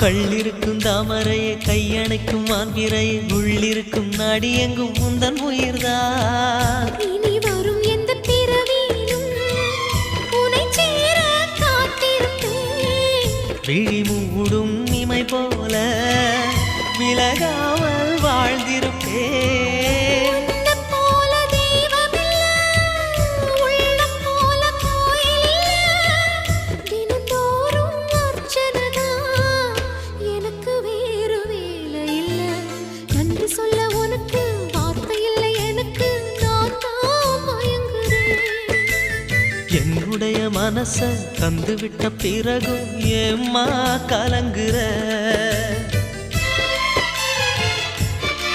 கள்ளிருக்கும் தாமரையை கையணைக்கும் மான்பிரையை உள்ளிருக்கும் நாடி எங்கும் முந்தன் உயிர்தான். இனி வரும் எந்த பிறவியிலும் உன்னை சேர காத்திருப்பேன். விழி மூடும் இமை போல விலகாமல் வாழ்ந்திருப்பேன். என்னுடைய மனச தந்து விட்ட பிறகும் ஏம்மா கலங்குற?